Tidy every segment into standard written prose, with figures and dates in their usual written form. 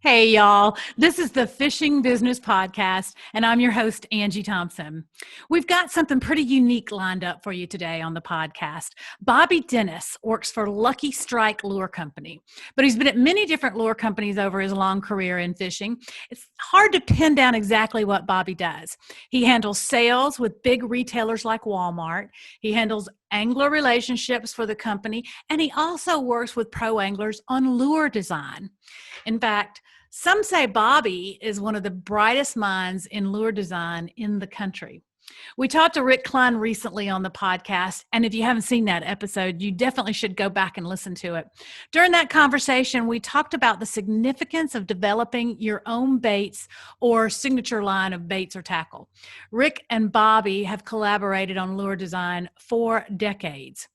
Hey, y'all. This is the Fishing Business Podcast, and I'm your host, Angie Thompson. We've got something pretty unique lined up for you today on the podcast. Bobby Dennis works for Lucky Strike Lure Company, but he's been at many different lure companies over his long career in fishing. It's hard to pin down exactly what Bobby does. He handles sales with big retailers like Walmart. He handles angler relationships for the company, and he also works with pro anglers on lure design. In fact, some say Bobby is one of the brightest minds in lure design in the country. We talked to Rick Clunn recently on the podcast, and if you haven't seen that episode, you definitely should go back and listen to it. During that conversation, we talked about the significance of developing your own baits or signature line of baits or tackle. Rick and Bobby have collaborated on lure design for decades.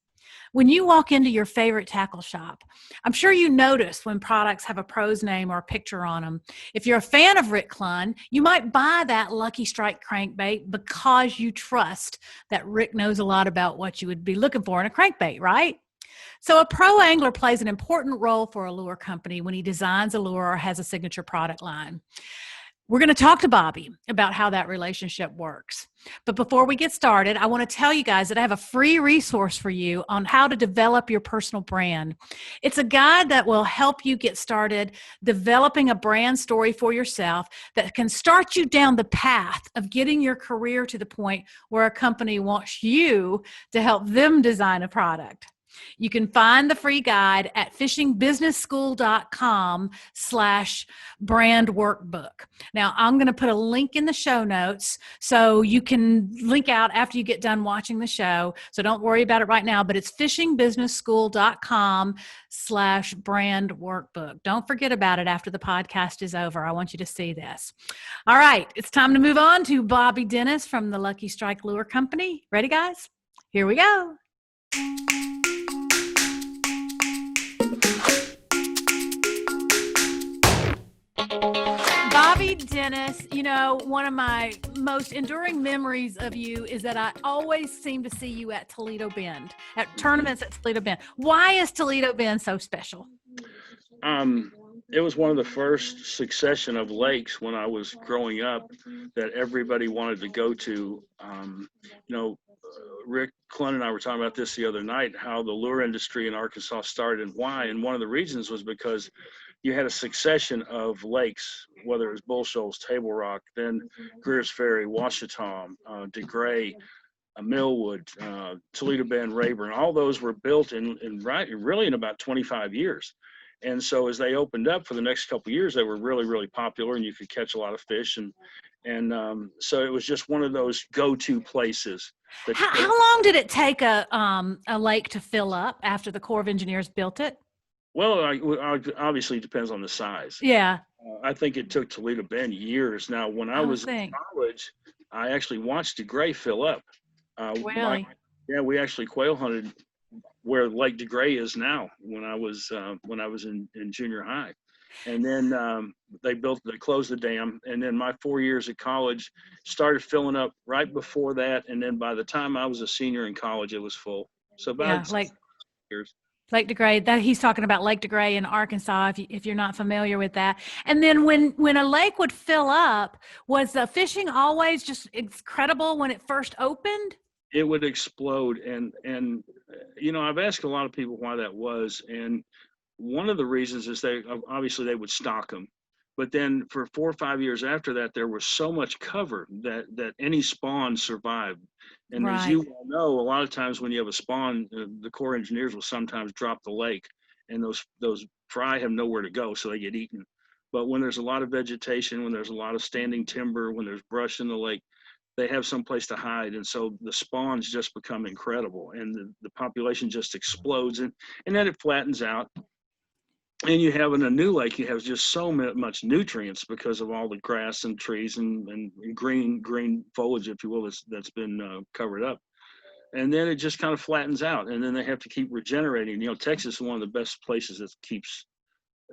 When you walk into your favorite tackle shop, I'm sure you notice when products have a pro's name or a picture on them. If you're a fan of Rick Clunn, you might buy that Lucky Strike crankbait because you trust that Rick knows a lot about what you would be looking for in a crankbait, right? So a pro angler plays an important role for a lure company when he designs a lure or has a signature product line. We're going to talk to Bobby about how that relationship works. But before we get started, I want to tell you guys that I have a free resource for you on how to develop your personal brand. It's a guide that will help you get started developing a brand story for yourself that can start you down the path of getting your career to the point where a company wants you to help them design a product. You can find the free guide at fishingbusinessschool.com/brand workbook. Now, I'm going to put a link in the show notes so you can link out after you get done watching the show. So don't worry about it right now, but it's fishingbusinessschool.com/brand workbook. Don't forget about it after the podcast is over. I want you to see this. All right, it's time to move on to Bobby Dennis from the Lucky Strike Lure Company. Ready, guys? Here we go. Bobby Dennis, one of my most enduring memories of you is that I always seem to see you at Toledo Bend, at tournaments at Toledo Bend. Why is Toledo Bend so special? It was one of the first succession of lakes when I was growing up that everybody wanted to go to. Rick Clunn and I were talking about this the other night, how the lure industry in Arkansas started and why. And one of the reasons was because you had a succession of lakes, whether it was Bull Shoals, Table Rock, then Greer's Ferry, Washita, DeGray, Millwood, Toledo Bend, Rayburn. All those were built really in about 25 years. And so as they opened up for the next couple of years, they were really, really popular, and you could catch a lot of fish. And so it was just one of those go-to places. How long did it take a lake to fill up after the Corps of Engineers built it? Well, obviously it depends on the size. Yeah. I think it took Toledo Bend years. Now, when I was in college, I actually watched DeGray fill up. Really? We actually quail hunted where Lake DeGray is now when I was in junior high. And then they closed the dam. And then my 4 years at college started filling up right before that. And then by the time I was a senior in college, it was full. So about years. Lake DeGray, that he's talking about Lake DeGray in Arkansas, if you're not familiar with that. And then when a lake would fill up, was the fishing always just incredible when it first opened? It would explode. And I've asked a lot of people why that was. And one of the reasons is they would stock them. But then for 4 or 5 years after that, there was so much cover that any spawn survived. And right. As you well know, a lot of times when you have a spawn, the Corps engineers will sometimes drop the lake, and those fry have nowhere to go, so they get eaten. But when there's a lot of vegetation, when there's a lot of standing timber, when there's brush in the lake, they have some place to hide. And so the spawns just become incredible, and the population just explodes, and then it flattens out. And you have in a new lake, you have just so much nutrients because of all the grass and trees and green foliage, if you will, that's been covered up. And then it just kind of flattens out, and then they have to keep regenerating. Texas is one of the best places that keeps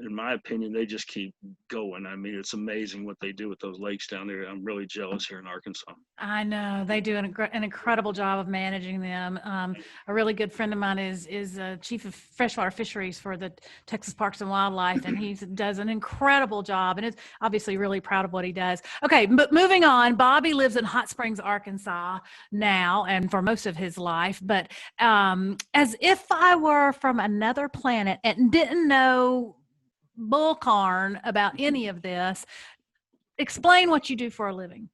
in my opinion, they just keep going. I mean, it's amazing what they do with those lakes down there. I'm really jealous here in Arkansas. I know they do an incredible job of managing them. A really good friend of mine is chief of freshwater fisheries for the Texas Parks and Wildlife, and he does an incredible job. And it's obviously really proud of what he does. Okay, but moving on, Bobby lives in Hot Springs, Arkansas now, and for most of his life. But as if I were from another planet and didn't know bullcarn about any of this, explain what you do for a living.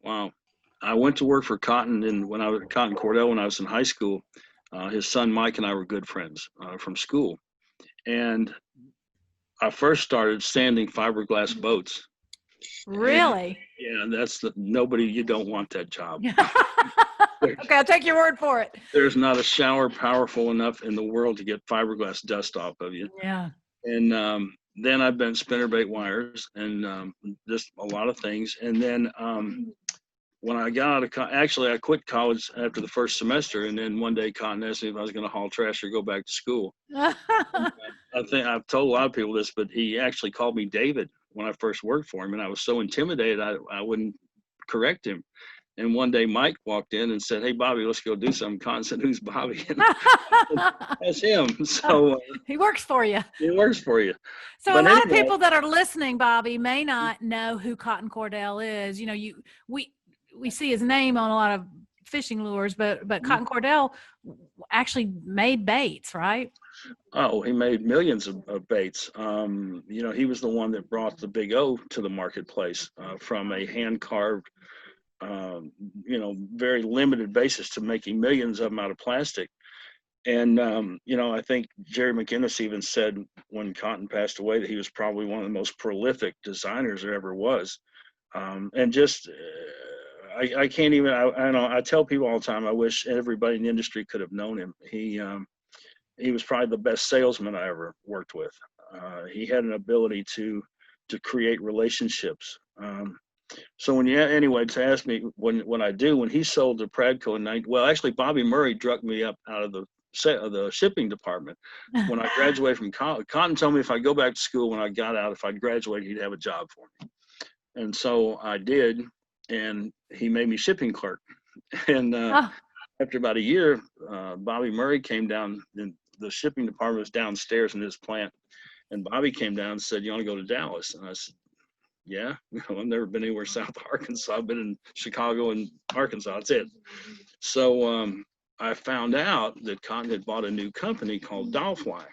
Wow. I went to work for Cotton when I was Cotton Cordell when I was in high school. His son Mike and I were good friends from school, and I first started sanding fiberglass boats. Really? And, yeah, nobody. You don't want that job. Okay, I'll take your word for it. There's not a shower powerful enough in the world to get fiberglass dust off of you. Yeah. And then I bent spinnerbait wires and just a lot of things. And then when I got out of actually, I quit college after the first semester. And then one day Cotton asked me if I was going to haul trash or go back to school. I think I've told a lot of people this, but he actually called me David when I first worked for him. And I was so intimidated, I wouldn't correct him. And one day Mike walked in and said, "Hey, Bobby, let's go do something." Cotton said, "Who's Bobby?" And that's him. So he works for you. He works for you. So but a lot of people that are listening, Bobby, may not know who Cotton Cordell is. You know, we see his name on a lot of fishing lures, but Cotton Cordell actually made baits, right? Oh, he made millions of baits. You know, he was the one that brought the Big O to the marketplace from a hand-carved, you know, very limited basis to making millions of them out of plastic. And, you know, I think Jerry McInnes even said when Cotton passed away that he was probably one of the most prolific designers there ever was. And just, I can't even, I know, I tell people all the time, I wish everybody in the industry could have known him. He was probably the best salesman I ever worked with. He had an ability to create relationships. So anyway, to ask me when I do, when he sold to Pradco well, actually Bobby Murray drugged me up out of the shipping department. When I graduated from college, Cotton told me if I go back to school when I got out, if I'd graduate, he'd have a job for me. And so I did, and he made me shipping clerk. And after about a year, Bobby Murray came down, and the shipping department was downstairs in his plant. And Bobby came down and said, "You want to go to Dallas?" And I said, "Yeah, I've never been anywhere south of Arkansas. I've been in Chicago and Arkansas. That's it." So I found out that Cotton had bought a new company called Dollfly.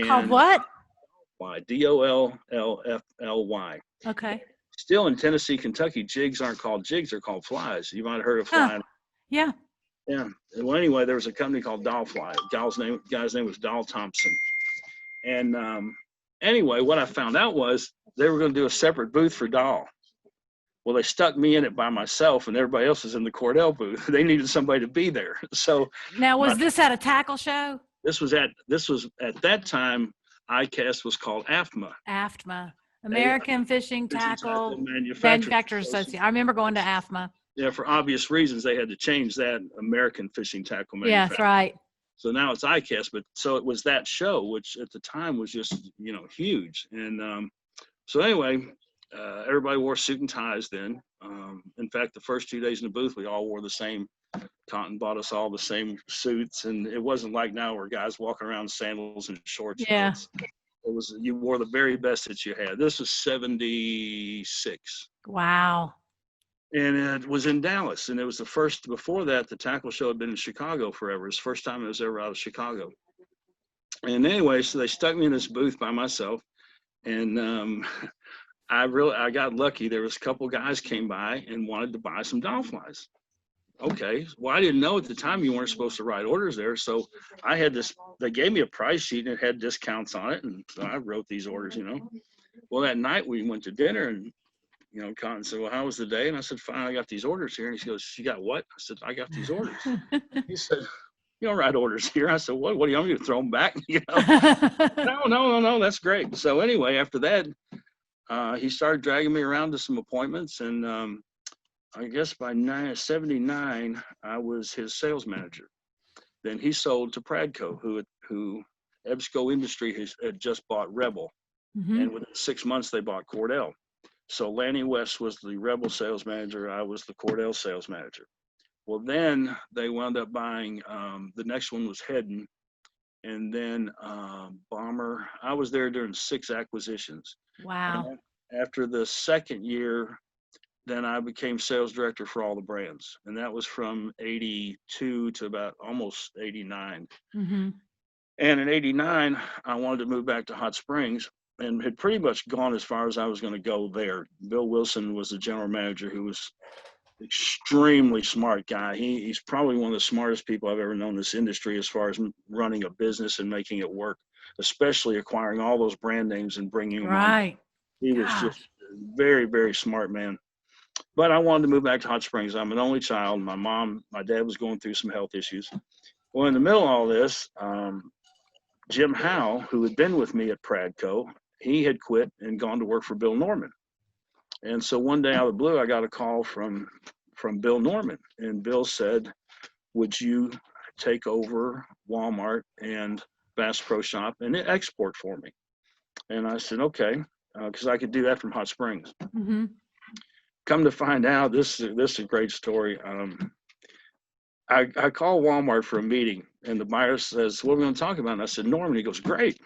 Called what? Dollfly. Okay. Still in Tennessee, Kentucky, jigs aren't called jigs; they're called flies. You might have heard of fly. Yeah. Yeah. Well, anyway, there was a company called Dollfly. Guy's name was Doll Thompson. And anyway, what I found out was they were going to do a separate booth for Doll. Well, they stuck me in it by myself, and everybody else was in the Cordell booth. They needed somebody to be there. So now, was this at a tackle show? This was at that time. ICAST was called AFTMA. AFTMA, American Fishing Tackle Manufacturers Association. I remember going to AFTMA. Yeah, for obvious reasons, they had to change that, American Fishing Tackle Manufacturers. Yeah, that's right. So now it's ICAST, but so it was that show, which at the time was just, you know, huge. And so anyway, everybody wore suit and ties then. In fact, the first 2 days in the booth, we all wore the same. Cotton bought us all the same suits, and it wasn't like now where guys walking around in sandals and shorts. Yeah. It was, you wore the very best that you had. This was 76. Wow. And it was in Dallas, and it was the first. Before that, the tackle show had been in Chicago forever. It was the first time it was ever out of Chicago. And anyway, so they stuck me in this booth by myself, and I got lucky. There was a couple guys came by and wanted to buy some Dollflies. Okay, well, I didn't know at the time you weren't supposed to write orders there, so I had this. They gave me a price sheet and it had discounts on it, and so I wrote these orders. You know, well, that night we went to dinner and. You know, Cotton said, "Well, how was the day?" And I said, "Fine, I got these orders here." And he goes, "You got what?" I said, "I got these orders." He said, "You don't write orders here." I said, What do you want me to throw them back? You know, no, that's great. So anyway, after that, he started dragging me around to some appointments. And I guess by 79, I was his sales manager. Then he sold to Pradco, who EBSCO Industry had just bought Rebel, and within 6 months they bought Cordell. So Lanny West was the Rebel sales manager. I was the Cordell sales manager. Well, then they wound up buying, the next one was Hedden, and then Bomber. I was there during 6 acquisitions. Wow. And after the second year, then I became sales director for all the brands. And that was from 82 to about almost 89. Mm-hmm. And in 89, I wanted to move back to Hot Springs and had pretty much gone as far as I was going to go there. Bill Wilson was the general manager, who was extremely smart guy. He's probably one of the smartest people I've ever known in this industry as far as running a business and making it work, especially acquiring all those brand names and bringing them on. Right. He was just a very, very smart man. But I wanted to move back to Hot Springs. I'm an only child. My dad was going through some health issues. Well, in the middle of all this, Jim Howe, who had been with me at Pradco, he had quit and gone to work for Bill Norman. And so one day out of the blue, I got a call from Bill Norman, and Bill said, "Would you take over Walmart and Bass Pro Shop and export for me?" And I said, "Okay," because I could do that from Hot Springs. Mm-hmm. Come to find out, this is a great story. I call Walmart for a meeting, and the buyer says, "What are we going to talk about?" And I said, "Norman." He goes, "Great."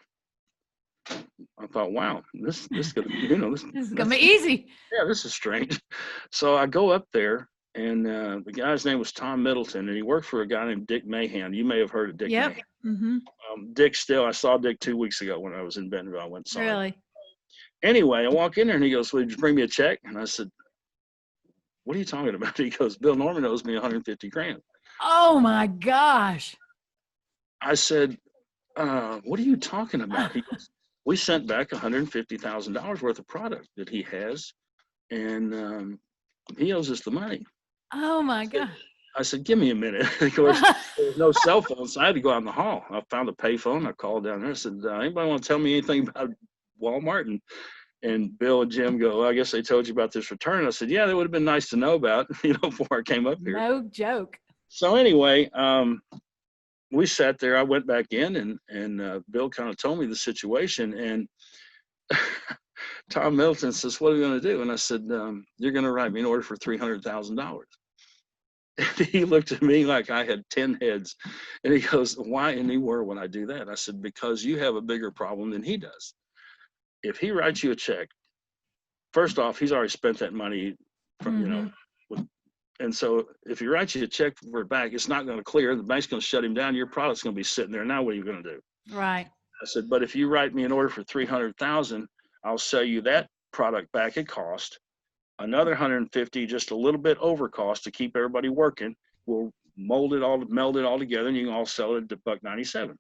I thought, wow, this is gonna, This is gonna be easy. Yeah, this is strange. So I go up there, and the guy's name was Tom Middleton, and he worked for a guy named Dick Mahan. You may have heard of Dick Yep. Mahan. Mm-hmm. Dick I saw Dick 2 weeks ago when I was in Bentonville. I went and saw him. Really? Anyway, I walk in there, and he goes, "Well, did you bring me a check?" And I said, "What are you talking about?" He goes, "Bill Norman owes me 150 grand. Oh my gosh. I said, "What are you talking about?" He goes, "We sent back $150,000 worth of product that he has, and he owes us the money." Oh my God. I said, "Give me a minute." Of course, there was no cell phone, so I had to go out in the hall. I found a payphone. I called down there. I said, "Anybody want to tell me anything about Walmart?" And Bill and Jim go, "Well, I guess they told you about this return." I said, "Yeah, that would have been nice to know about, before I came up here." No joke. So anyway, we sat there. I went back in, and Bill kind of told me the situation. And Tom Middleton says, "What are we going to do?" And I said, "You're going to write me an order for $300,000. And he looked at me like I had 10 heads. And he goes, "Why in the world would I do that?" I said, "Because you have a bigger problem than he does. If he writes you a check, first off, he's already spent that money from, and so if he writes you a check for it back, it's not going to clear. The bank's going to shut him down. Your product's going to be sitting there. Now what are you going to do?" Right. I said, "But if you write me an order for $300,000, I'll sell you that product back at cost. Another 150, just a little bit over cost to keep everybody working. We'll meld it all together, and you can all sell it at $1.97.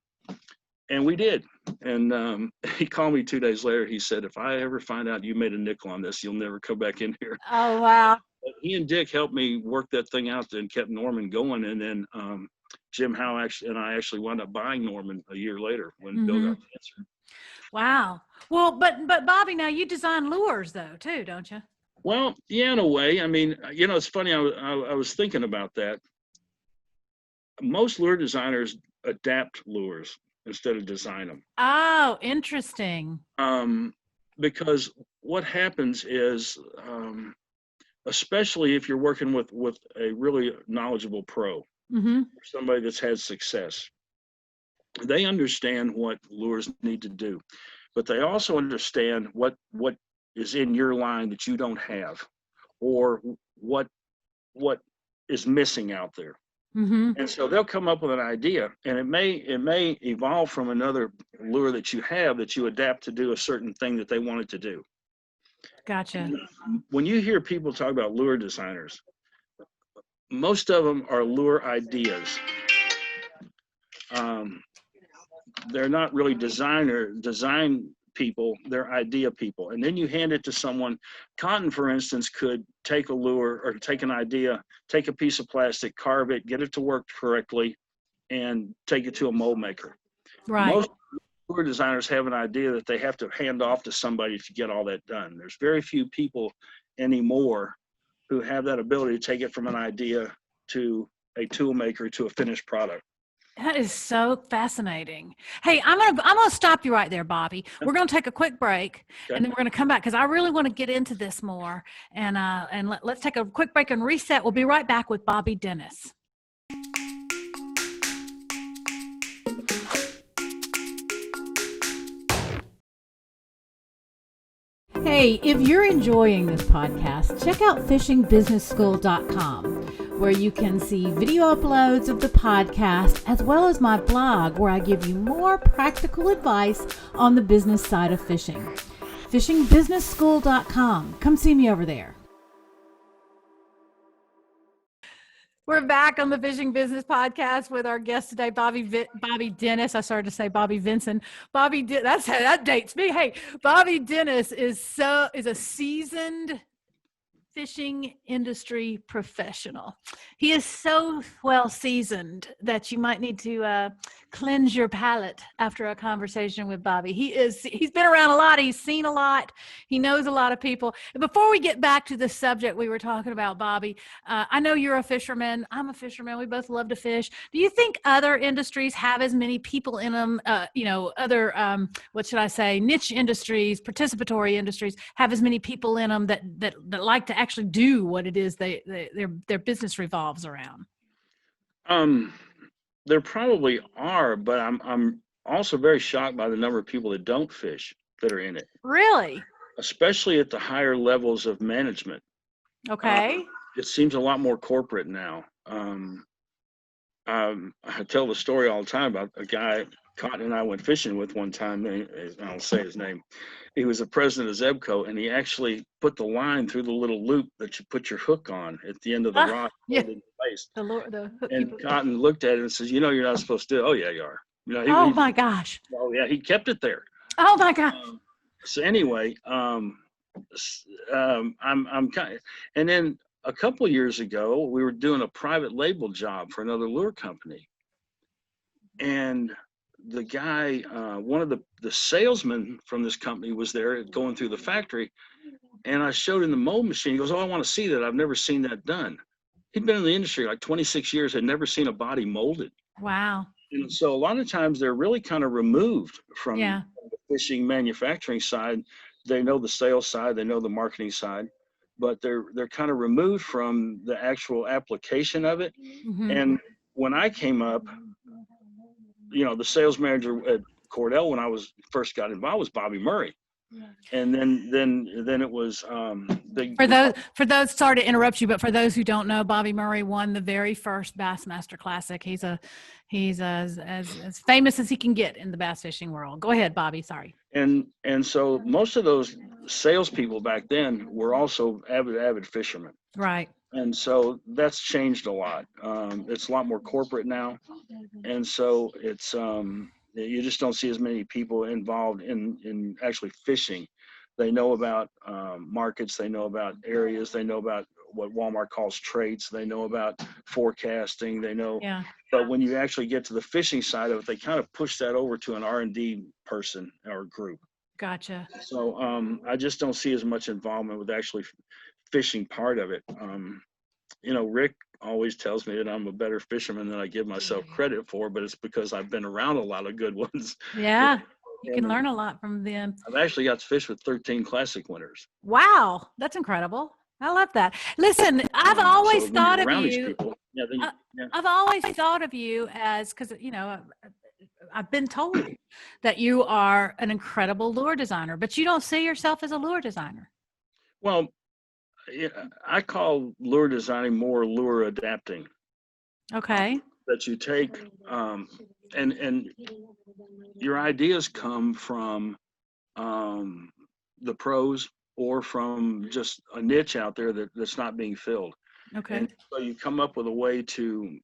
And we did. And he called me 2 days later. He said, "If I ever find out you made a nickel on this, you'll never come back in here." Oh wow. But he and Dick helped me work that thing out and kept Norman going. And then Jim Howe and I actually wound up buying Norman a year later when Bill got cancer. Wow. Well, but Bobby, now you design lures though too, don't you? Well, yeah, in a way. I mean, it's funny. I was thinking about that. Most lure designers adapt lures instead of design them. Oh, interesting. Because what happens is, especially if you're working with a really knowledgeable pro, somebody that's had success, they understand what lures need to do, but they also understand what is in your line that you don't have, or what is missing out there. And so they'll come up with an idea, and it may evolve from another lure that you have that you adapt to do a certain thing that they wanted to do. Gotcha. When you hear people talk about lure designers, most of them are lure ideas. They're not really design people, they're idea people. And then you hand it to someone. Cotton, for instance, could take a lure or take an idea, take a piece of plastic, carve it, get it to work correctly, and take it to a mold maker. Right. Most lure designers have an idea that they have to hand off to somebody to get all that done. There's very few people anymore who have that ability to take it from an idea to a tool maker to a finished product. That is so fascinating. Hey, I'm gonna stop you right there, Bobby. We're gonna take a quick break, Okay. and then we're gonna come back because I really want to get into this more. And let's take a quick break and reset. We'll be right back with Bobby Dennis. Hey, if you're enjoying this podcast, check out fishingbusinessschool.com, where you can see video uploads of the podcast, as well as my blog, where I give you more practical advice on the business side of fishing. fishingbusinessschool.com. Come see me over there. We're back on the Fishing Business Podcast with our guest today, Bobby Dennis. I started to say Bobby Vinson. That dates me. Hey, Bobby Dennis is a seasoned fishing industry professional. He is so well seasoned that you might need to cleanse your palate after a conversation with Bobby. He's been around a lot. He's seen a lot. He knows a lot of people. And before we get back to the subject we were talking about, Bobby, I know you're a fisherman. I'm a fisherman. We both love to fish. Do you think other industries have as many people in them? Other what should I say? Niche industries, participatory industries have as many people in them that like to actually do what it is their business revolves around? There probably are, but I'm also very shocked by the number of people that don't fish that are in it. Really? Especially at the higher levels of management. Okay. It seems a lot more corporate now. I tell the story all the time about a guy Cotton and I went fishing with one time. I'll say his name. He was the president of Zebco, and he actually put the line through the little loop that you put your hook on at the end of the rod. Yeah. In place. The hook And Cotton looked at it and says, you're not supposed to do it. Oh, yeah, you are. My gosh. Oh, yeah, he kept it there. Oh, my gosh. So anyway, I'm kind of, and then a couple of years ago, we were doing a private label job for another lure company. And the guy, one of the salesmen from this company was there going through the factory. And I showed him the mold machine. He goes, oh, I want to see that. I've never seen that done. He'd been in the industry like 26 years, had never seen a body molded. Wow. And so a lot of times they're really kind of removed from the fishing manufacturing side. They know the sales side, they know the marketing side, but they're kind of removed from the actual application of it. Mm-hmm. And when I came up, the sales manager at Cordell when I first got involved was Bobby Murray. And then it was for those, sorry to interrupt you, but for those who don't know, Bobby Murray won the very first Bassmaster Classic. He's as famous as he can get in the bass fishing world. Go ahead, Bobby. Sorry. And so most of those salespeople back then were also avid fishermen. Right. And so that's changed a lot. It's a lot more corporate now, and so it's you just don't see as many people involved in actually fishing. They know about markets, they know about areas, they know about what Walmart calls traits, they know about forecasting, they know. Yeah. But when you actually get to the fishing side of it, they kind of push that over to an R&D person or group. Gotcha. So I just don't see as much involvement with actually fishing part of it. Rick always tells me that I'm a better fisherman than I give myself credit for, but it's because I've been around a lot of good ones. Yeah. You can learn a lot from them. I've actually got to fish with 13 classic winners. Wow. That's incredible. I love that. Listen, I've always thought of you. I've always thought of you as, because, I've been told that you are an incredible lure designer, but you don't see yourself as a lure designer. Well, I call lure designing more lure adapting. Okay. That you take, and your ideas come from the pros or from just a niche out there that's not being filled. Okay. And so you come up with a way to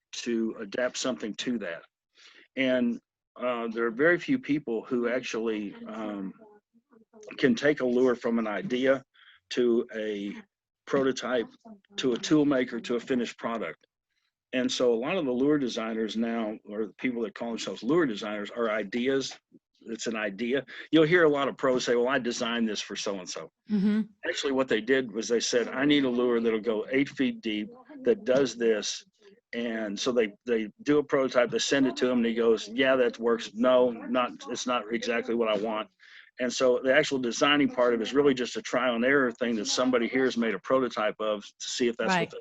adapt something to that. And there are very few people who actually can take a lure from an idea to a prototype, to a tool maker, to a finished product. And so a lot of the lure designers now, or the people that call themselves lure designers, are ideas. It's an idea. You'll hear a lot of pros say, well, I designed this for so-and-so. Mm-hmm. Actually, what they did was they said, I need a lure that'll go 8 feet deep, that does this, And so they do a prototype, they send it to him, and he goes, yeah, that works. No, it's not exactly what I want. And so the actual designing part of it is really just a trial and error thing that somebody here has made a prototype of to see if that's Right. what they.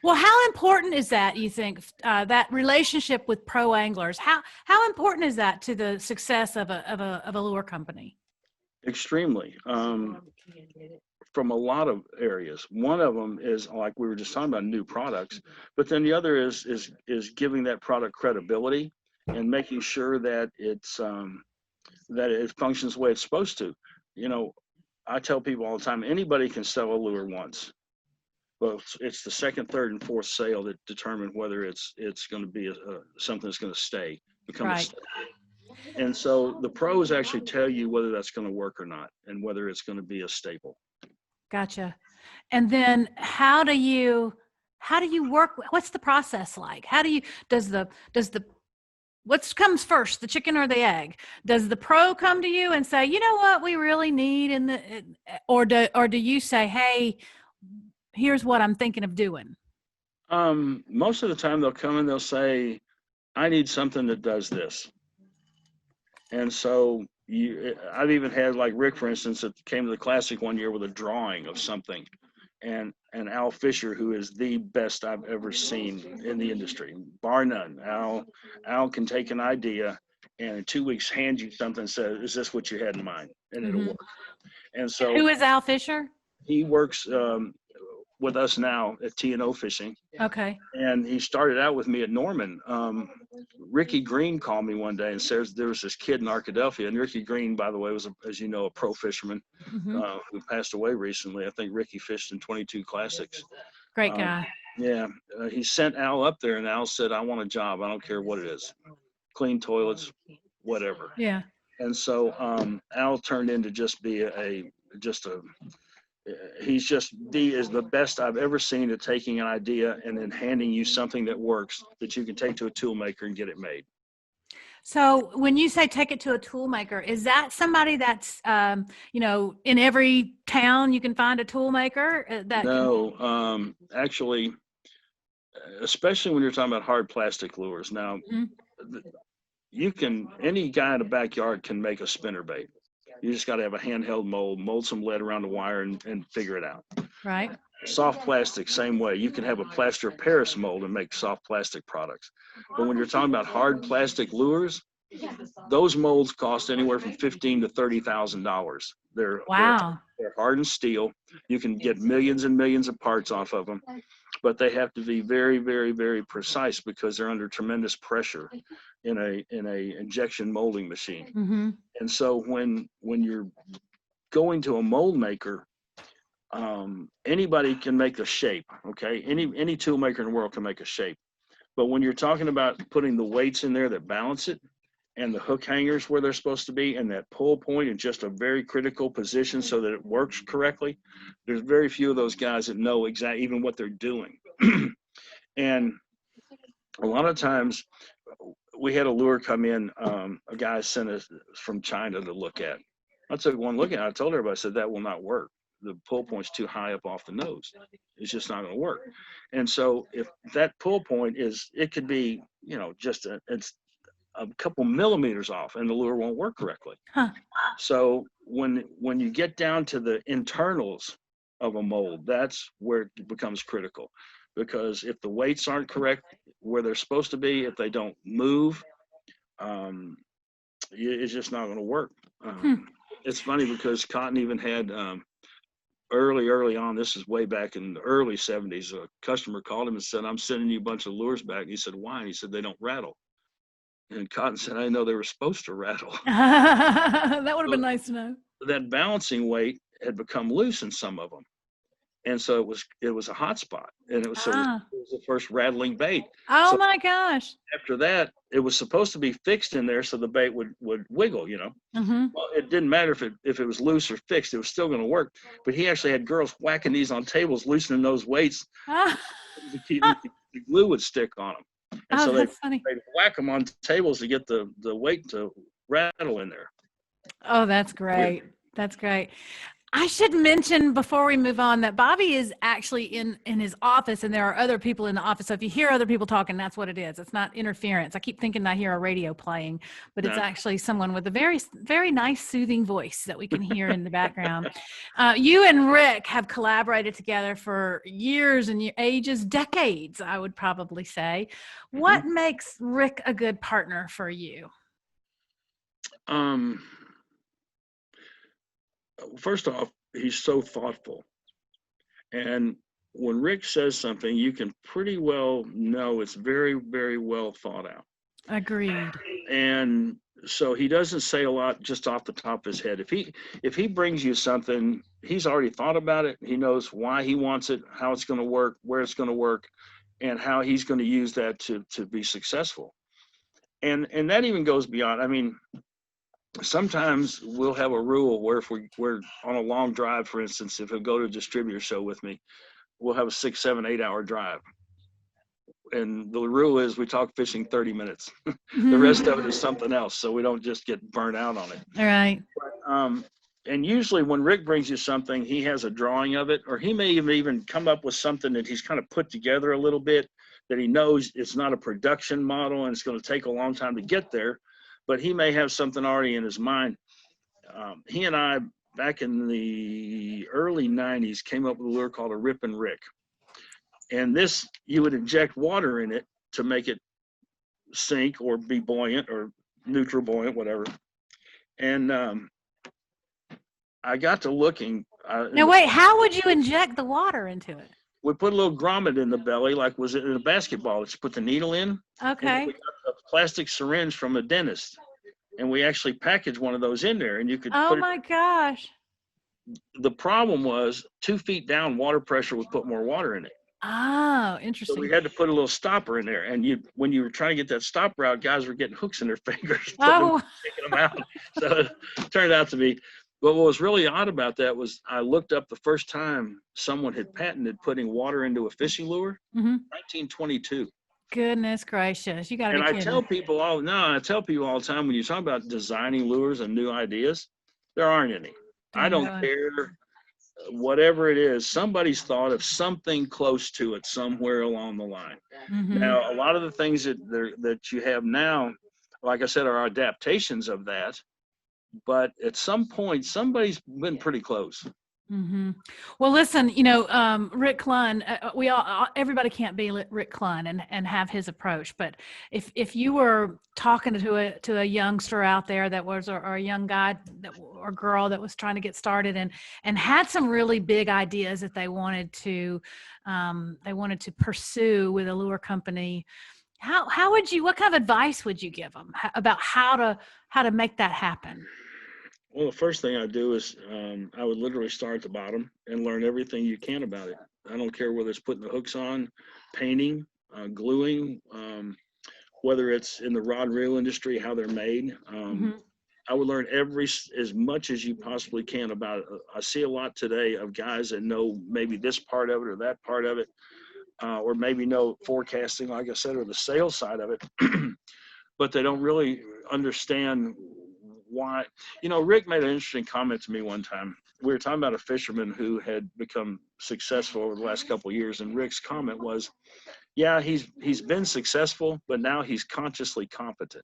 Well, how important is that, you think, that relationship with pro anglers? How important is that to the success of a lure company? Extremely. From a lot of areas. One of them is, like we were just talking about, new products, but then the other is giving that product credibility and making sure that that it functions the way it's supposed to. You know, I tell people all the time, anybody can sell a lure once, but it's the second, third, and fourth sale that determine whether it's going to be something that's going to stay, become a Right. stay. And so the pros actually tell you whether that's going to work or not, and whether it's going to be a staple. Gotcha. And then how do you work? What's the process like? Does the what comes first, the chicken or the egg? Does the pro come to you and say, you know what we really need or do you say, hey, here's what I'm thinking of doing? Most of the time they'll come and they'll say, I need something that does this. And so I've even had, like Rick, for instance, that came to the Classic one year with a drawing of something. And Al Fisher, who is the best I've ever seen in the industry, bar none. Al can take an idea and in 2 weeks hand you something and say, is this what you had in mind? And it'll work. And so Who is Al Fisher? he works with us now at T&O Fishing. Okay. And he started out with me at Norman. Ricky Green called me one day and says there was this kid in Arkadelphia. And Ricky Green, by the way, was, as you know, a pro fisherman who passed away recently. I think Ricky fished in 22 Classics. Great guy. Yeah. He sent Al up there, and Al said, I want a job. I don't care what it is. Clean toilets, whatever. Yeah. And so Al turned into just be he's just is the best I've ever seen at taking an idea and then handing you something that works that you can take to a tool maker and get it made. So when you say take it to a tool maker, is that somebody that's, in every town you can find a tool maker? No, actually, especially when you're talking about hard plastic lures. Now, any guy in the backyard can make a spinner bait. You just got to have a handheld mold some lead around the wire and figure it out. Right. Soft plastic, same way. You can have a plaster of Paris mold and make soft plastic products. But when you're talking about hard plastic lures, those molds cost anywhere from $15,000 to $30,000. They're hardened steel. You can get millions and millions of parts off of them, but they have to be very, very, very precise because they're under tremendous pressure in a injection molding machine. Mm-hmm. And so when you're going to a mold maker, anybody can make a shape. Okay, any tool maker in the world can make a shape. But when you're talking about putting the weights in there that balance it, and the hook hangers where they're supposed to be, and that pull point in just a very critical position so that it works correctly, there's very few of those guys that know exactly even what they're doing. And a lot of times we had a lure come in, a guy sent us from China to look at. I took one look at it. I told everybody, I said, that will not work. The pull point's too high up off the nose. It's just not going to work. And so if that pull point it could be, just it's a couple millimeters off and the lure won't work correctly. Huh. So when you get down to the internals of a mold, that's where it becomes critical. Because if the weights aren't correct where they're supposed to be, if they don't move, it's just not going to work. It's funny because Cotton even had early on, this is way back in the early 70s, a customer called him and said, I'm sending you a bunch of lures back. And he said, why? And he said, they don't rattle. And Cotton said, I didn't know they were supposed to rattle. That would have been nice to know. That balancing weight had become loose in some of them. And so it was a hot spot. And it was the first rattling bait. Oh my gosh. After that, it was supposed to be fixed in there so the bait would wiggle, Mm-hmm. Well, it didn't matter if it was loose or fixed, it was still going to work. But he actually had girls whacking these on tables, loosening those weights. The glue would stick on them. And so they'd whack them on tables to get the weight to rattle in there. Oh, that's great. That's great. I should mention before we move on that Bobby is actually in his office, and there are other people in the office. So if you hear other people talking, that's what it is. It's not interference. I keep thinking I hear a radio playing, but it's No. actually someone with a very, very nice, soothing voice that we can hear in the background. You and Rick have collaborated together for years and ages, decades, I would probably say. What makes Rick a good partner for you? First off, he's so thoughtful. And when Rick says something, you can pretty well know it's very, very well thought out. Agreed. And so he doesn't say a lot just off the top of his head. If he brings you something, he's already thought about it. He knows why he wants it, how it's going to work, where it's going to work, and how he's going to use that to be successful. And that even goes beyond. I mean, sometimes we'll have a rule where if we're on a long drive, for instance, if he'll go to a distributor show with me, we'll have a 6, 7, 8 hour drive. And the rule is we talk fishing 30 minutes. The rest of it is something else, so we don't just get burnt out on it. All right. But, and usually when Rick brings you something, he has a drawing of it, or he may even come up with something that he's kind of put together a little bit that he knows it's not a production model and it's going to take a long time to get there, but he may have something already in his mind. He and I, back in the early 90s, came up with a lure called a Rip and Rick. And this, you would inject water in it to make it sink or be buoyant or neutral buoyant, whatever. And I got to looking. Now, wait, how would you inject the water into it? We put a little grommet in the belly, like was it in a basketball that you put the needle in. Okay. We got a plastic syringe from a dentist, and we actually packaged one of those in there, and you could Oh my gosh. The problem was 2 feet down, water pressure would put more water in it. Oh, So interesting. we had to put a little stopper in there, and when you were trying to get that stopper out, guys were getting hooks in their fingers, taking them out. So it turned out to be. But what was really odd about that was I looked up the first time someone had patented putting water into a fishing lure, 1922. Goodness gracious, you got to be And kidding. I tell people all the time when you talk about designing lures and new ideas, there aren't any. I don't care. Whatever it is, somebody's thought of something close to it somewhere along the line. Now, a lot of the things that you have now, like I said, are adaptations of that. But at some point, somebody's been pretty close. Well, listen, Rick Clunn, everybody can't be Rick Clunn and have his approach. But if you were talking to a youngster out there that was, or a young guy or girl that was trying to get started and had some really big ideas that they wanted to pursue with a lure company, what kind of advice would you give them about how to make that happen? Well, the first thing I do is I would literally start at the bottom and learn everything you can about it. I don't care whether it's putting the hooks on, painting, gluing, whether it's in the rod and reel industry, how they're made. I would learn as much as you possibly can about it. I see a lot today of guys that know maybe this part of it or that part of it, or maybe know forecasting, like I said, or the sales side of it, but they don't really understand why. Rick made an interesting comment to me one time. We were talking about a fisherman who had become successful over the last couple of years, and Rick's comment was, yeah, he's been successful, but now he's consciously competent.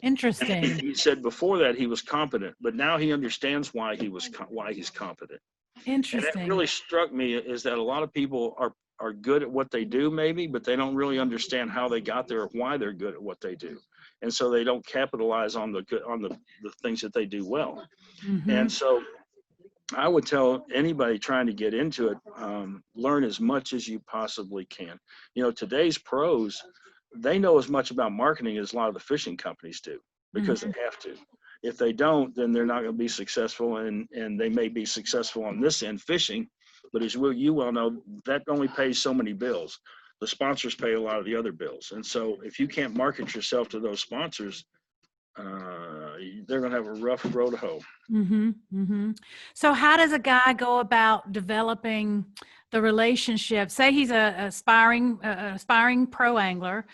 Interesting. And he said before that he was competent, but now he understands why he's competent. Interesting. And it really struck me is that a lot of people are good at what they do maybe, but they don't really understand how they got there or why they're good at what they do. And so they don't capitalize on the things that they do well. And so I would tell anybody trying to get into it, learn as much as you possibly can. Today's pros, they know as much about marketing as a lot of the fishing companies do because they have to. If they don't, then they're not going to be successful, and they may be successful on this end fishing, but as you well know, that only pays so many bills. The sponsors pay a lot of the other bills. And so if you can't market yourself to those sponsors, they're going to have a rough road to hoe. So how does a guy go about developing the relationship? Say he's a aspiring pro angler.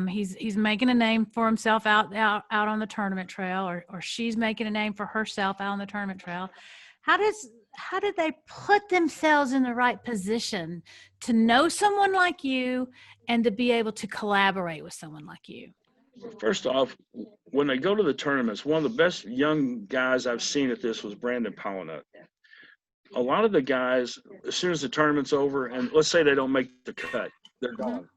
He's making a name for himself out on the tournament trail, or she's making a name for herself out on the tournament trail. how did they put themselves in the right position to know someone like you and to be able to collaborate with someone like you? First off, when they go to the tournaments, one of the best young guys I've seen at this was Brandon Pollinut. A lot of the guys, as soon as the tournament's over, and let's say they don't make the cut, they're gone.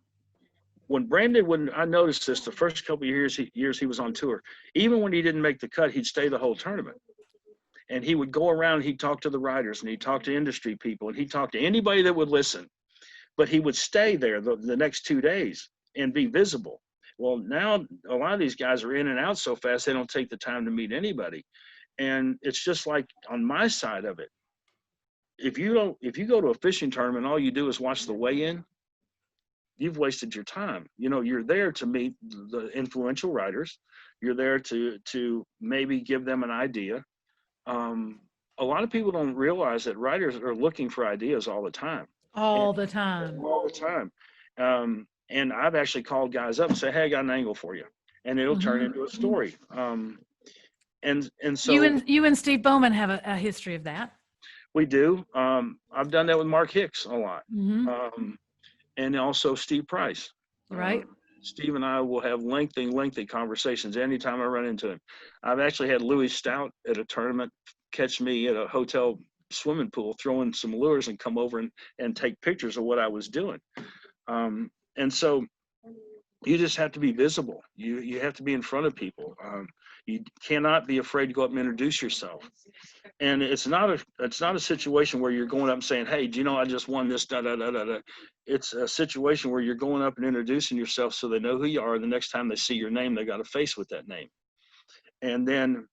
When I noticed this the first couple of years he was on tour, even when he didn't make the cut, he'd stay the whole tournament. And he would go around, he'd talk to the riders, and he'd talk to industry people, and he'd talk to anybody that would listen. But he would stay there the next 2 days and be visible. Well, now a lot of these guys are in and out so fast, they don't take the time to meet anybody. And it's just like on my side of it. If you go to a fishing tournament, all you do is watch the weigh-in, you've wasted your time. You're there to meet the influential riders. You're there to maybe give them an idea. A lot of people don't realize that riders are looking for ideas all the time. All the time. All the time. And I've actually called guys up and say, hey, I got an angle for you. And it'll turn into a story. And so you and Steve Bowman have a history of that. We do. I've done that with Mark Hicks a lot. And also Steve Price. Right. Steve and I will have lengthy conversations anytime I run into him. I've actually had Louis Stout at a tournament catch me at a hotel swimming pool throwing some lures and come over and take pictures of what I was doing. And so you just have to be visible. You have to be in front of people. You cannot be afraid to go up and introduce yourself. And it's not a situation where you're going up and saying, hey, do you know I just won this, da da da da da. It's a situation where you're going up and introducing yourself so they know who you are. The next time they see your name, they got a face with that name. And then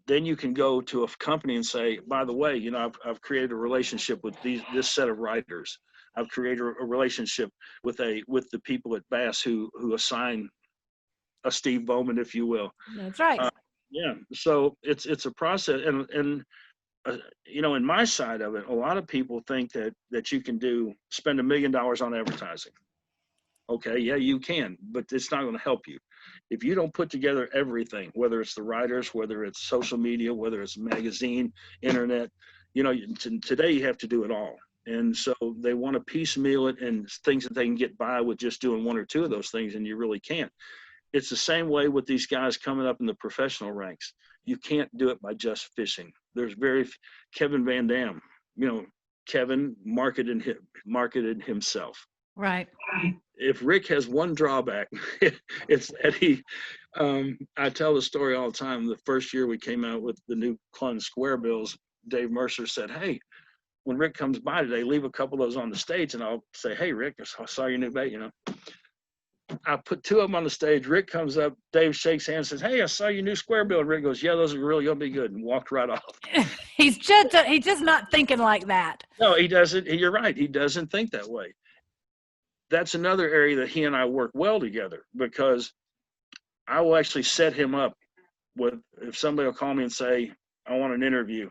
you can go to a company and say, by the way, I've created a relationship with this set of riders. I've created a relationship with the people at Bass who assign a Steve Bowman, if you will. That's right. Yeah. So it's a process, and in my side of it, a lot of people think that you can spend $1 million on advertising. Okay, yeah, you can, but it's not going to help you if you don't put together everything, whether it's the riders, whether it's social media, whether it's magazine, internet. Today you have to do it all. And so they want to piecemeal it and things that they can get by with just doing one or two of those things, and you really can't. It's the same way with these guys coming up in the professional ranks. You can't do it by just fishing. There's Kevin Van Dam, Kevin marketed himself. Right. If Rick has one drawback, it's that I tell the story all the time. The first year we came out with the new Clunn square bills, Dave Mercer said, hey, when Rick comes by today, leave a couple of those on the stage, and I'll say, hey, Rick, I saw your new bait, I put two of them on the stage. Rick comes up, Dave shakes hands, says, hey, I saw your new square bill. And Rick goes, yeah, those are really going to be good, and walked right off. He's just not thinking like that. No, he doesn't. You're right. He doesn't think that way. That's another area that he and I work well together, because I will actually set him up if somebody will call me and say, I want an interview.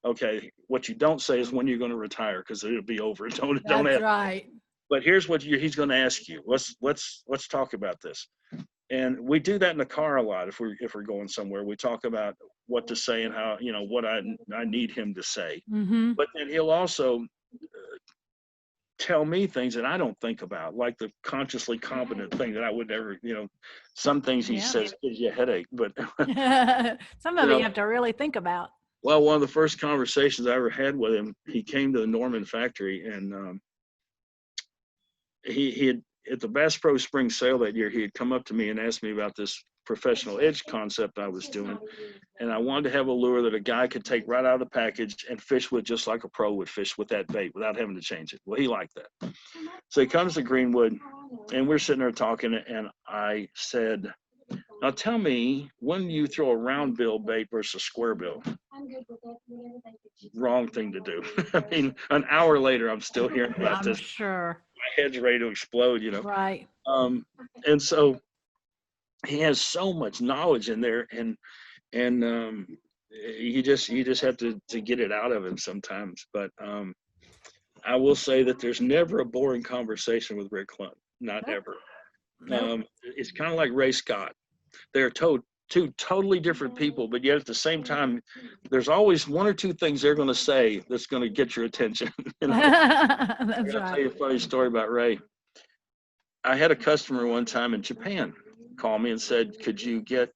Okay, what you don't say is when you're going to retire, because it'll be over. Don't That's right. But here's what he's going to ask you. Let's talk about this. And we do that in the car a lot. If we're going somewhere, we talk about what to say and how, what I need him to say. Mm-hmm. But then he'll also tell me things that I don't think about, like the consciously competent thing that I would never, some things he says gives you a headache, but some of it you have to really think about. Well, one of the first conversations I ever had with him, he came to the Norman factory, and he had, at the Bass Pro Spring Sale that year, he had come up to me and asked me about this professional edge concept I was doing. And I wanted to have a lure that a guy could take right out of the package and fish with, just like a pro would fish with that bait without having to change it. Well, he liked that. So he comes to Greenwood, and we're sitting there talking, and I said, now tell me, when you throw a round bill bait versus square bill? Wrong thing to do. I mean, an hour later, I'm still hearing about this. Sure. My head's ready to explode, Right. And so he has so much knowledge in there, and you just have to get it out of him sometimes. But I will say that there's never a boring conversation with Rick Clunn. Not ever. Nope. It's kind of like Ray Scott. They're two totally different people, but yet at the same time, there's always one or two things they're going to say that's going to get your attention. You know? I That's got to tell right. you a funny story about Ray. I had a customer one time in Japan call me and said, "Could you get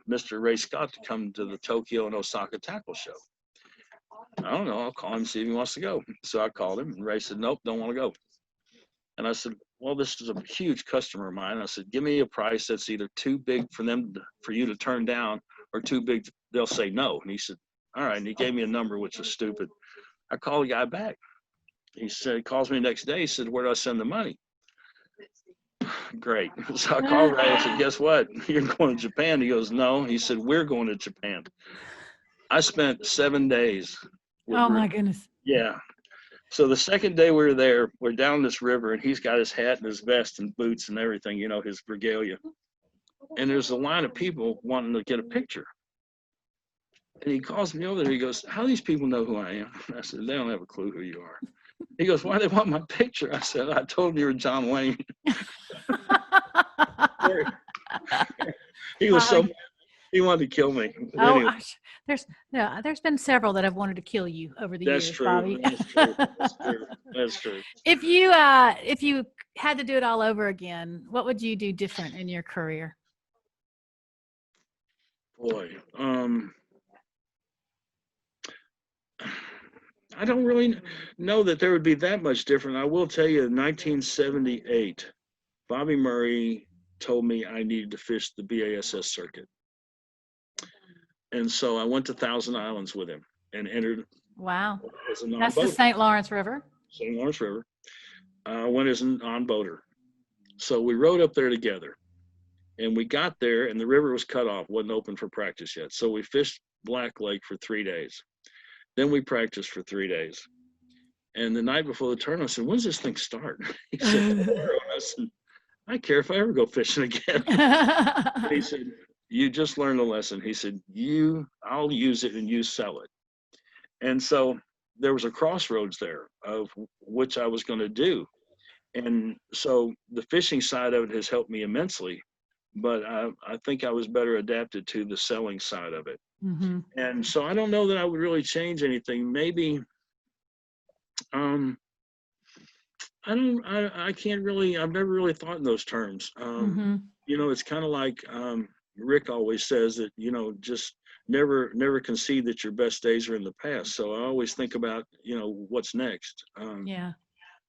Mr. Ray Scott to come to the Tokyo and Osaka tackle show?" I don't know. I'll call him and see if he wants to go. So I called him, and Ray said, "Nope, don't want to go." And I said, "Well, this is a huge customer of mine." I said, "Give me a price that's either too big for them for you to turn down, or too big they'll say no." And he said, "All right." And he gave me a number, which was stupid. I called the guy back. He said, he calls me the next day. He said, "Where do I send the money?" Great. So I called Ray. I said, "Guess what? You're going to Japan." He goes, "No." He said, "We're going to Japan." I spent 7 days with Oh Ray. my goodness. Yeah. So the second day we were there, we're down this river, and he's got his hat and his vest and boots and everything, you know, his regalia. And there's a line of people wanting to get a picture. And he calls me over there. He goes, "How do these people know who I am?" I said, "They don't have a clue who you are." He goes, "Why do they want my picture?" I said, "I told them you were John Wayne." He was so Uh, mad. He wanted to kill me. But oh, anyway, there's been several that have wanted to kill you over the that's years, true. Bobby. That's true. That's true. That's true. If you had to do it all over again, what would you do different in your career? Boy, I don't really know that there would be that much different. I will tell you, in 1978, Bobby Murray told me I needed to fish the BASS circuit. And so I went to Thousand Islands with him and entered Wow. as a That's the non-boater, St. Lawrence River. St. Lawrence River. I went as a non-boater. So we rode up there together. And we got there, and the river was cut off, wasn't open for practice yet. So we fished Black Lake for 3 days. Then we practiced for 3 days. And the night before the tournament, I said, "When's this thing start?" He said, "Tomorrow." I said, "I care if I ever go fishing again." And he said, "You just learned a lesson." He said, "I'll use it and you sell it." And so there was a crossroads there of which I was going to do. And so the fishing side of it has helped me immensely, but I think I was better adapted to the selling side of it. Mm-hmm. And so I don't know that I would really change anything. Maybe, um, I can't really, I've never really thought in those terms. Mm-hmm. You know, it's kind of like Rick always says that, you know, just never concede that your best days are in the past. So I always think about, you know, what's next. Yeah.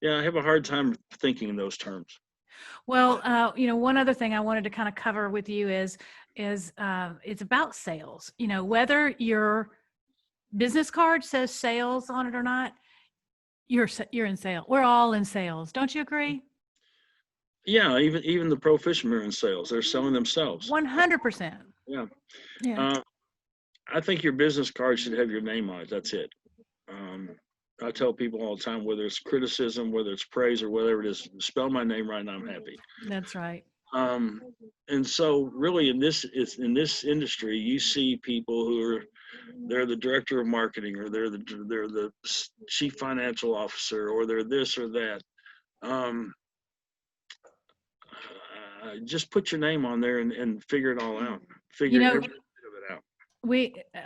Yeah, I have a hard time thinking in those terms. Well, one other thing I wanted to kind of cover with you is it's about sales. You know, whether your business card says sales on it or not, you're in sales. We're all in sales. Don't you agree? Yeah, even the pro fishermen are in sales. They're selling themselves. 100%. Yeah. Yeah. Uh, I think your business card should have your name on it. That's it. Um, I tell people all the time, whether it's criticism, whether it's praise, or whatever it is, spell my name right, and I'm happy. That's right. Um, and so, really, in this industry, you see people who are they're the director of marketing, or they're the chief financial officer, or they're this or that. Um, just put your name on there and figure it all out. You Figure know, every bit of it out.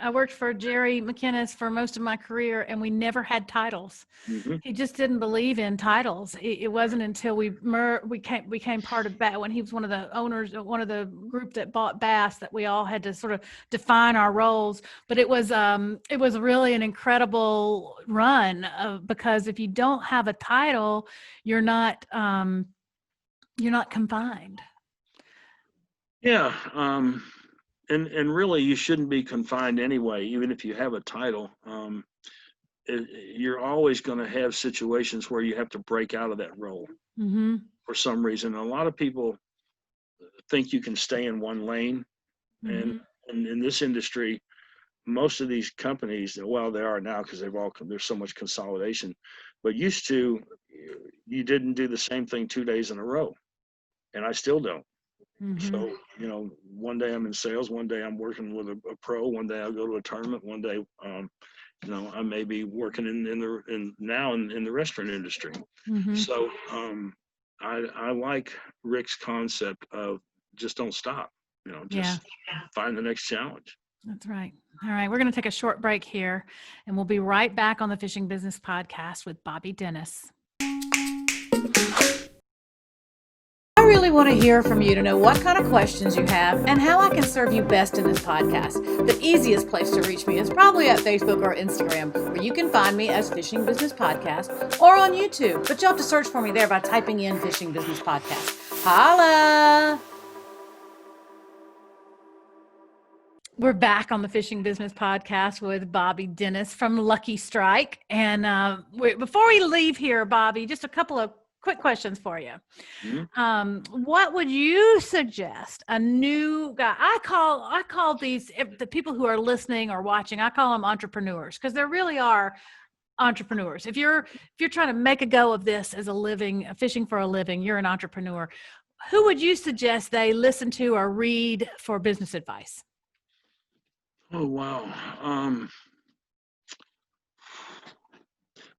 I worked for Jerry McInnes for most of my career, and we never had titles. Mm-hmm. He just didn't believe in titles. It wasn't until we became part of Bass, when he was one of the owners, one of the group that bought Bass, that we all had to sort of define our roles. But it was really an incredible run, because if you don't have a title, you're not confined. Yeah. And really, you shouldn't be confined anyway, even if you have a title. You're always going to have situations where you have to break out of that role Mm-hmm. for some reason. And a lot of people think you can stay in one lane, and Mm-hmm. in this industry, most of these companies, well, they are now because there's so much consolidation. But used to, you didn't do the same thing 2 days in a row, and I still don't. Mm-hmm. So, you know, one day I'm in sales, one day I'm working with a pro, one day I'll go to a tournament, one day, you know, I may be working in the restaurant industry. Mm-hmm. So I like Rick's concept of just don't stop. just find the next challenge. That's right. All right. We're going to take a short break here, and we'll be right back on the Fishing Business Podcast with Bobby Dennis. I really want to hear from you to know what kind of questions you have and how I can serve you best in this podcast. The easiest place to reach me is probably at Facebook or Instagram, where you can find me as Fishing Business Podcast, or on YouTube, but you'll have to search for me there by typing in Fishing Business Podcast. Holla! We're back on the Fishing Business Podcast with Bobby Dennis from Lucky Strike. And before we leave here, Bobby, just a couple of quick questions for you. Mm-hmm. What would you suggest a new guy? I call these, the people who are listening or watching, I call them entrepreneurs, because there really are entrepreneurs. If you're trying to make a go of this as a living, fishing for a living, you're an entrepreneur. Who would you suggest they listen to or read for business advice? Oh, wow.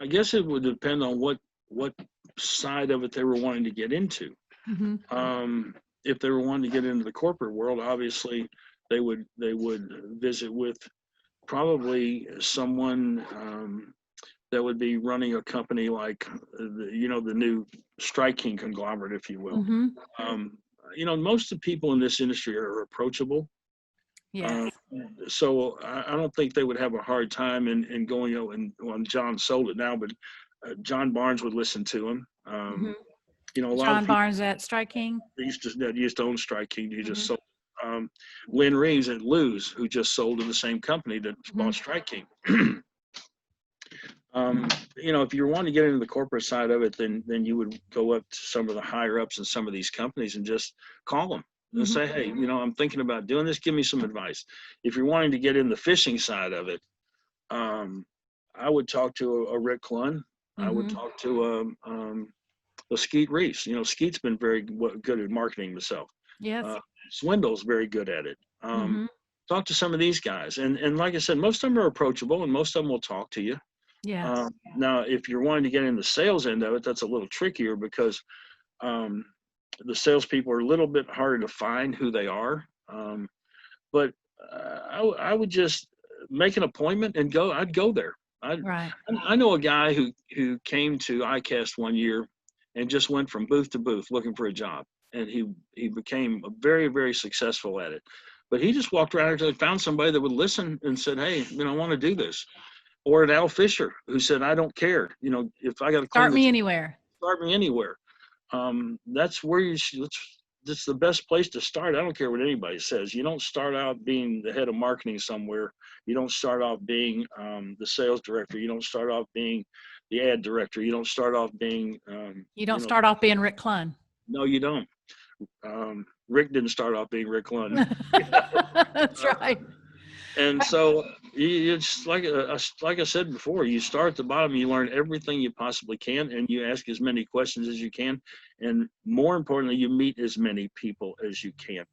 I guess it would depend on what side of it they were wanting to get into. Mm-hmm. If they were wanting to get into the corporate world, obviously they would visit with probably someone that would be running a company like the new Strike King conglomerate, if you will. Mm-hmm. Most of the people in this industry are approachable. Yes. So I don't think they would have a hard time in going, and John sold it now, but John Barnes would listen to him. Mm-hmm. A lot John of people, Barnes at Strike King. Used to own Strike King. He just sold. Lynn Reeves at Lou's, who just sold to the same company that bought Strike King. If you're wanting to get into the corporate side of it, then you would go up to some of the higher ups in some of these companies and just call them. And say, hey, I'm thinking about doing this. Give me some advice. If you're wanting to get in the fishing side of it, I would talk to a Rick Clunn. I would talk to a Skeet Reese. Skeet's been very good at marketing himself. Yes. Swindle's very good at it. Talk to some of these guys. And like I said, most of them are approachable and most of them will talk to you. Yeah. Now, if you're wanting to get in the sales end of it, that's a little trickier because the salespeople are a little bit harder to find who they are. But I would just make an appointment and go. I'd go there. Right. I know a guy who came to ICAST one year and just went from booth to booth looking for a job. And he became very, very successful at it. But he just walked around until he found somebody that would listen and said, hey, I want to do this. Or an Al Fisher who said, I don't care. If I got to start me anywhere. Start me anywhere. That's where that's the best place to start. I don't care what anybody says. You don't start out being the head of marketing somewhere. You don't start off being the sales director. You don't start off being the ad director. You don't start off being you don't start off being Rick Clunn. No, you don't. Rick didn't start off being Rick Clunn. That's right. And so it's like I said before, you start at the bottom, you learn everything you possibly can, and you ask as many questions as you can. And more importantly, you meet as many people as you can.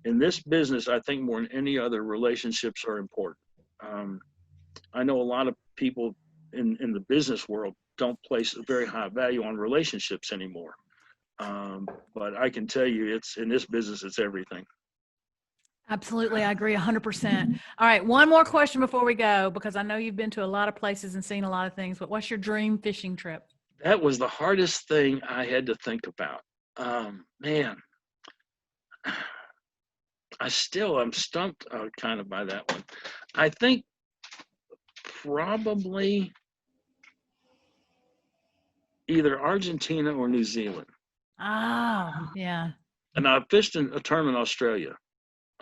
In this business, I think more than any other, relationships are important. I know a lot of people in the business world don't place a very high value on relationships anymore. But I can tell you, it's in this business, it's everything. Absolutely. I agree 100%. All right. One more question before we go, because I know you've been to a lot of places and seen a lot of things, but what's your dream fishing trip? That was the hardest thing I had to think about. Man, I'm stumped kind of by that one. I think probably either Argentina or New Zealand. Oh, yeah. And I fished in a tournament in Australia.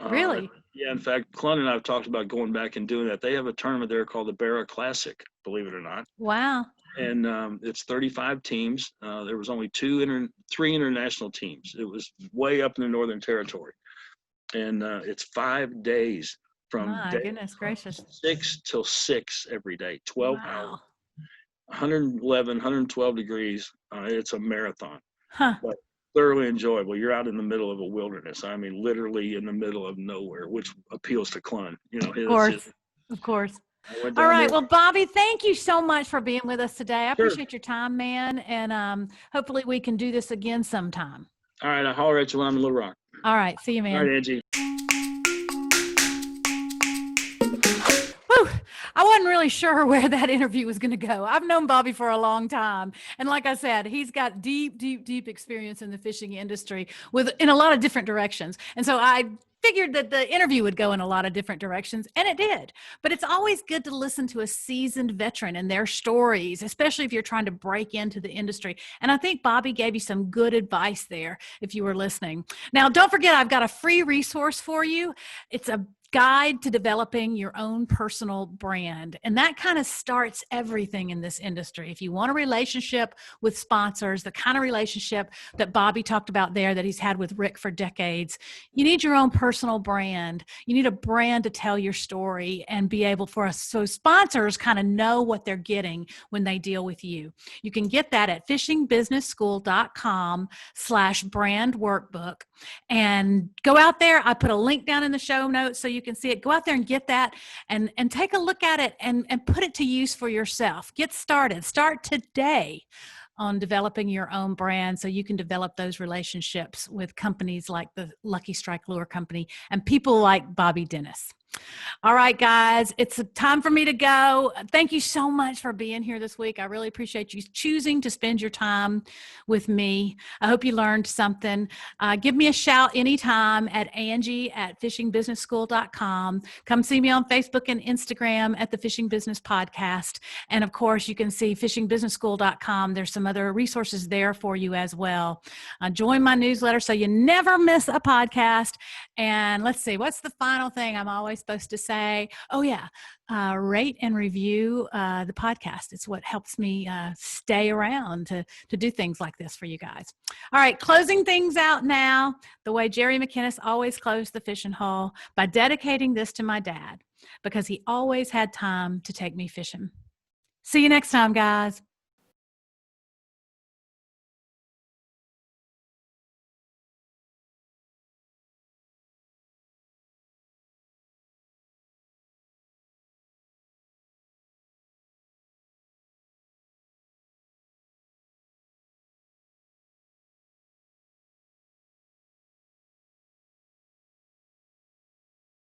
Really? Yeah. In fact, Clunn and I have talked about going back and doing that. They have a tournament there called the Barra Classic, believe it or not. Wow. And it's 35 teams. There was only three international teams. It was way up in the Northern Territory. And it's 5 days from goodness gracious. 6 till 6 every day, 12 hours, 111, 112 degrees. It's a marathon. Huh. But thoroughly enjoyable. You're out in the middle of a wilderness. I mean, literally in the middle of nowhere, which appeals to Clunn. Of course. All right. Well, Bobby, thank you so much for being with us today. I appreciate your time, man. And hopefully we can do this again sometime. All right. I'll holler at you when I'm in Little Rock. All right. See you, All man. right, Angie. Whew. I wasn't really sure where that interview was going to go. I've known Bobby for a long time. And like I said, he's got deep experience in the fishing industry in a lot of different directions. And so I figured that the interview would go in a lot of different directions, and it did. But it's always good to listen to a seasoned veteran and their stories, especially if you're trying to break into the industry. And I think Bobby gave you some good advice there if you were listening. Now, don't forget, I've got a free resource for you. It's a guide to developing your own personal brand. And that kind of starts everything in this industry. If you want a relationship with sponsors, the kind of relationship that Bobby talked about there that he's had with Rick for decades, you need your own personal brand. You need a brand to tell your story and be able for us. So sponsors kind of know what they're getting when they deal with you. You can get that at fishingbusinessschool.com/brand workbook and go out there. I put a link down in the show notes so you can see it. Go out there and get that and take a look at it and put it to use for yourself. Get started. Start today on developing your own brand so you can develop those relationships with companies like the Lucky Strike Lure Company and people like Bobby Dennis. All right, guys, it's time for me to go. Thank you so much for being here this week. I really appreciate you choosing to spend your time with me. I hope you learned something. Give me a shout anytime at Angie@fishingbusinessschool.com. Come see me on Facebook and Instagram at the Fishing Business Podcast. And of course, you can see fishingbusinessschool.com. There's some other resources there for you as well. Join my newsletter so you never miss a podcast. And let's see, what's the final thing I'm always supposed to say? Oh, yeah. Rate and review the podcast. It's what helps me stay around to do things like this for you guys. All right, closing things out now, the way Jerry McInnes always closed the fishing hole, by dedicating this to my dad, because he always had time to take me fishing. See you next time, guys.